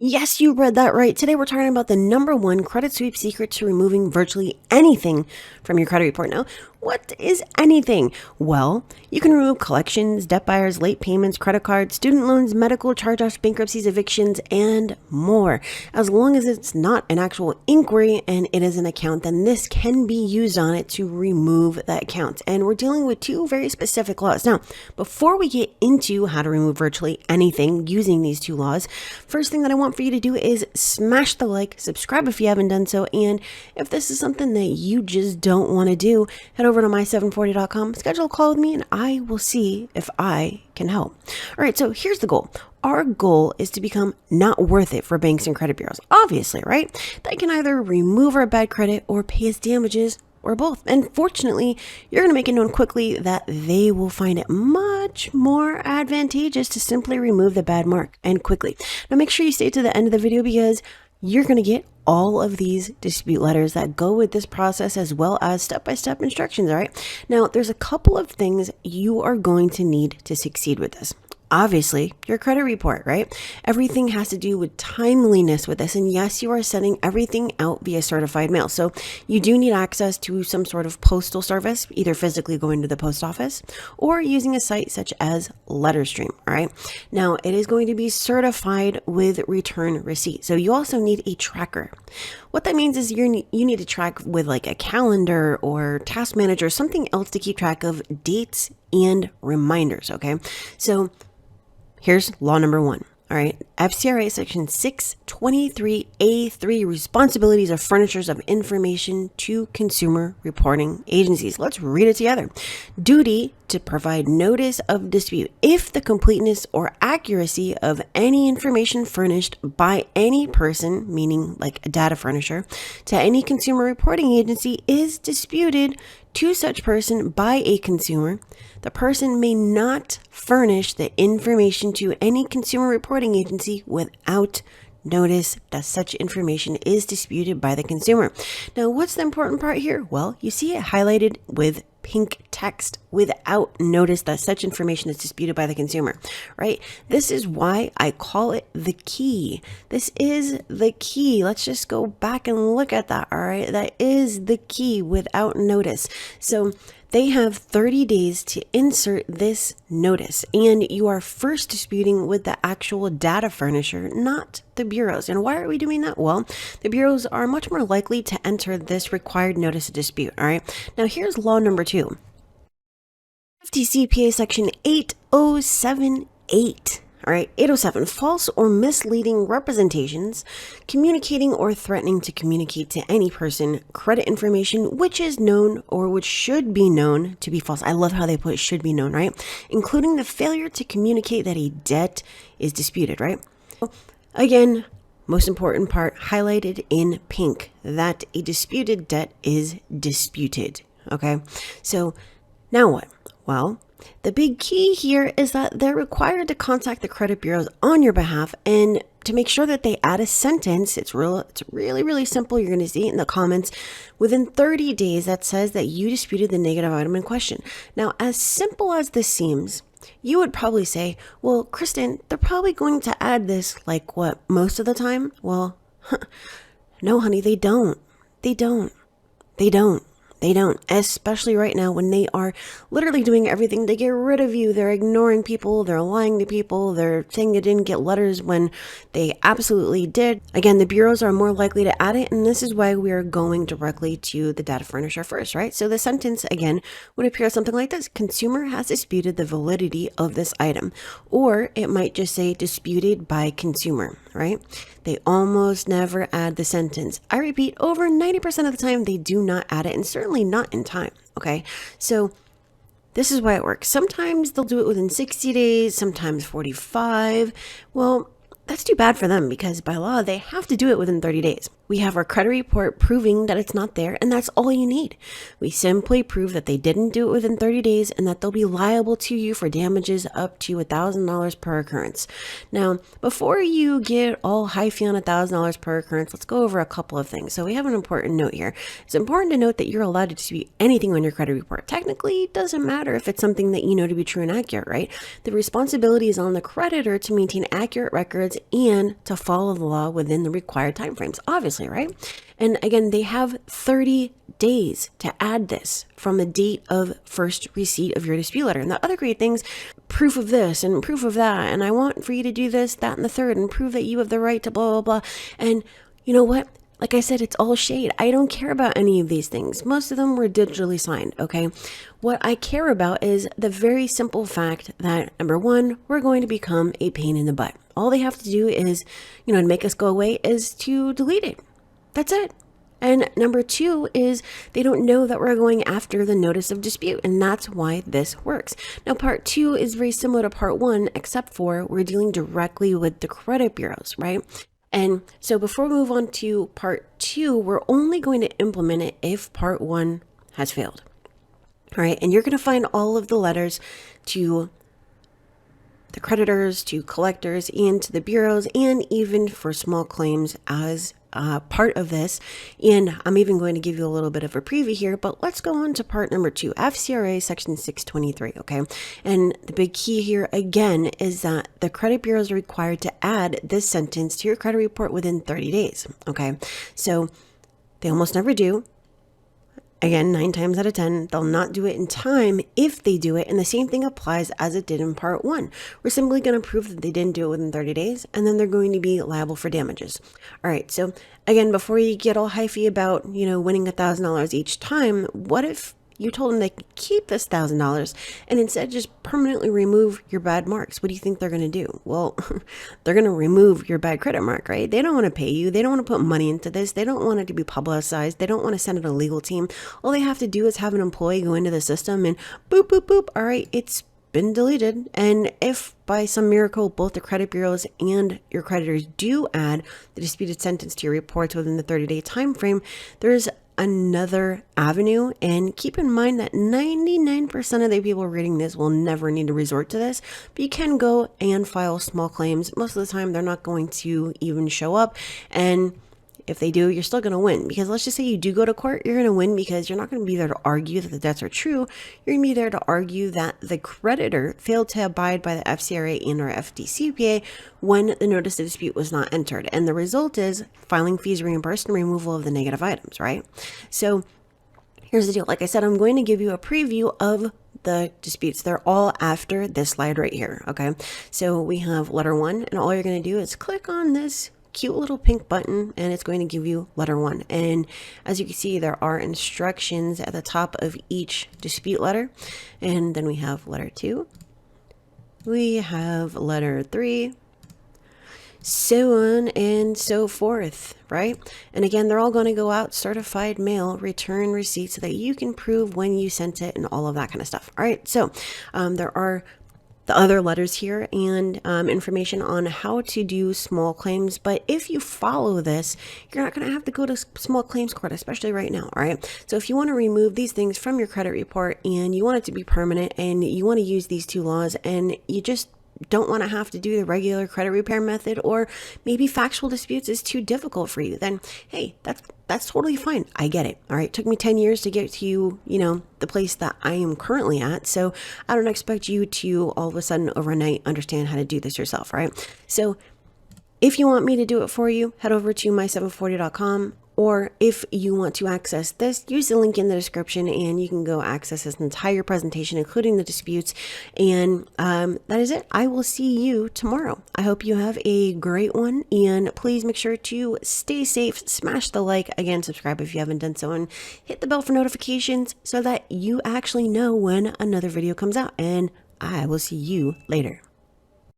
Yes, you read that right. Today we're talking about the number one credit sweep secret to removing virtually anything from your credit report. Now, what is anything? Well, you can remove collections, debt buyers, late payments, credit cards, student loans, medical charge-offs, bankruptcies, evictions, and more. As long as it's not an actual inquiry and it is an account, then this can be used on it to remove that account. And we're dealing with two very specific laws. Now, before we get into how to remove virtually anything using these two laws, first thing that I want for you to do is smash the like, subscribe if you haven't done so, and if this is something that you just don't want to do, head over to my740.com, schedule a call with me, and I will see if I can help. All right, so here's the goal. Our goal is to become not worth it for banks and credit bureaus, obviously, right? They can either remove our bad credit or pay us damages or both. And fortunately, you're going to make it known quickly that they will find it much more advantageous to simply remove the bad mark and quickly. Now make sure you stay to the end of the video because you're going to get all of these dispute letters that go with this process as well as step-by-step instructions, all right? Now, there's a couple of things you are going to need to succeed with this. Obviously, your credit report, right? Everything has to do with timeliness with this. And yes, you are sending everything out via certified mail. So you do need access to some sort of postal service, either physically going to the post office or using a site such as LetterStream, all right? Now, it is going to be certified with return receipt. So you also need a tracker. What that means is you need to track with like a calendar or task manager, something else to keep track of dates and reminders, okay? So here's law number one. All right. FCRA section 623A3, responsibilities of furnishers of information to consumer reporting agencies. Let's read it together. Duty to provide notice of dispute if the completeness or accuracy of any information furnished by any person, meaning like a data furnisher, to any consumer reporting agency is disputed to such person by a consumer. The person may not furnish the information to any consumer reporting agency without notice that such information is disputed by the consumer. Now, what's the important part here? Well, you see it highlighted with pink text, without notice that such information is disputed by the consumer, right? This is why I call it the key. This is the key. Let's just go back and look at that, all right? That is the key, without notice. So they have 30 days to insert this notice, and you are first disputing with the actual data furnisher, not the bureaus. And why are we doing that? Well, the bureaus are much more likely to enter this required notice of dispute, all right? Now, here's law number two. FTCPA section 8078. All right, 807, false or misleading representations, communicating or threatening to communicate to any person credit information which is known or which should be known to be false. I love how they put should be known, right? Including the failure to communicate that a debt is disputed, right? Again, most important part highlighted in pink, that a disputed debt is disputed, okay? So now what? Well, the big key here is that they're required to contact the credit bureaus on your behalf and to make sure that they add a sentence. It's really simple. You're going to see it in the comments within 30 days that says that you disputed the negative item in question. Now, as simple as this seems, you would probably say, well, Kristen, they're probably going to add this like what, most of the time? Well, no, honey, they don't. They don't. They don't, especially right now when they are literally doing everything to get rid of you. They're ignoring people. They're lying to people. They're saying they didn't get letters when they absolutely did. Again, the bureaus are more likely to add it. And this is why we are going directly to the data furnisher first, right? So the sentence, again, would appear something like this. Consumer has disputed the validity of this item. Or it might just say disputed by consumer, right? They almost never add the sentence. I repeat, over 90% of the time, they do not add it, and certainly not in time, okay? So this is why it works. Sometimes they'll do it within 60 days, sometimes 45. Well, that's too bad for them because by law, they have to do it within 30 days. We have our credit report proving that it's not there, and that's all you need. We simply prove that they didn't do it within 30 days and that they'll be liable to you for damages up to $1,000 per occurrence. Now, before you get all hyphy on $1,000 per occurrence, let's go over a couple of things. So we have an important note here. It's important to note that you're allowed to dispute anything on your credit report. Technically, it doesn't matter if it's something that you know to be true and accurate, right? The responsibility is on the creditor to maintain accurate records disputes and to follow the law within the required timeframes, obviously, right? And again, they have 30 days to add this from the date of first receipt of your dispute letter. And the other great things, proof of this and proof of that, and I want for you to do this, that, and the third, and prove that you have the right to blah, blah, blah. And you know what? Like I said, it's all shade. I don't care about any of these things. Most of them were digitally signed, okay? What I care about is the very simple fact that, number one, we're going to become a pain in the butt. All they have to do is, to make us go away is to delete it. That's it. And number two is they don't know that we're going after the notice of dispute, and that's why this works. Now, part two is very similar to part one, except for we're dealing directly with the credit bureaus, right? And so before we move on to part two, we're only going to implement it if part one has failed. All right, and you're going to find all of the letters to the creditors, to collectors, and to the bureaus, and even for small claims as part of this. And I'm even going to give you a little bit of a preview here, but let's go on to part number two, FCRA section 623, okay? And the big key here again is that the credit bureaus are required to add this sentence to your credit report within 30 days, okay? So they almost never do. Again, 9 times out of 10, they'll not do it in time if they do it. And the same thing applies as it did in part one. We're simply going to prove that they didn't do it within 30 days, and then they're going to be liable for damages. All right. So again, before you get all hyphy about, winning $1,000 each time, what if you told them they could keep this $1,000 and instead just permanently remove your bad marks? What do you think they're going to do? Well, they're going to remove your bad credit mark, right? They don't want to pay you. They don't want to put money into this. They don't want it to be publicized. They don't want to send it to a legal team. All they have to do is have an employee go into the system and boop, boop, boop. All right, it's been deleted. And if by some miracle both the credit bureaus and your creditors do add the disputed sentence to your reports within the 30-day time frame, there's another avenue. And keep in mind that 99% of the people reading this will never need to resort to this, but you can go and file small claims. Most of the time they're not going to even show up, and if they do, you're still going to win, because let's just say you do go to court, you're going to win because you're not going to be there to argue that the debts are true. You're going to be there to argue that the creditor failed to abide by the FCRA and or FDCPA when the notice of dispute was not entered. And the result is filing fees reimbursed and removal of the negative items, right? So here's the deal. Like I said, I'm going to give you a preview of the disputes. They're all after this slide right here, okay? So we have letter one, and all you're going to do is click on this cute little pink button, and it's going to give you letter one. And as you can see, there are instructions at the top of each dispute letter. And then we have letter two, we have letter three, so on and so forth, right? And again, they're all going to go out certified mail, return receipt, so that you can prove when you sent it and all of that kind of stuff. All right, so there are the other letters here and information on how to do small claims. But if you follow this, you're not going to have to go to small claims court, especially right now. All right. So if you want to remove these things from your credit report and you want it to be permanent and you want to use these two laws and you just don't want to have to do the regular credit repair method, or maybe factual disputes is too difficult for you, then hey, that's totally fine. I get it. All right. It took me 10 years to get to, the place that I am currently at. So I don't expect you to all of a sudden overnight understand how to do this yourself. Right. So if you want me to do it for you, head over to my740.com. Or if you want to access this, use the link in the description and you can go access this entire presentation, including the disputes. And that is it. I will see you tomorrow. I hope you have a great one. And please make sure to stay safe, smash the like, again, subscribe if you haven't done so, and hit the bell for notifications so that you actually know when another video comes out. And I will see you later.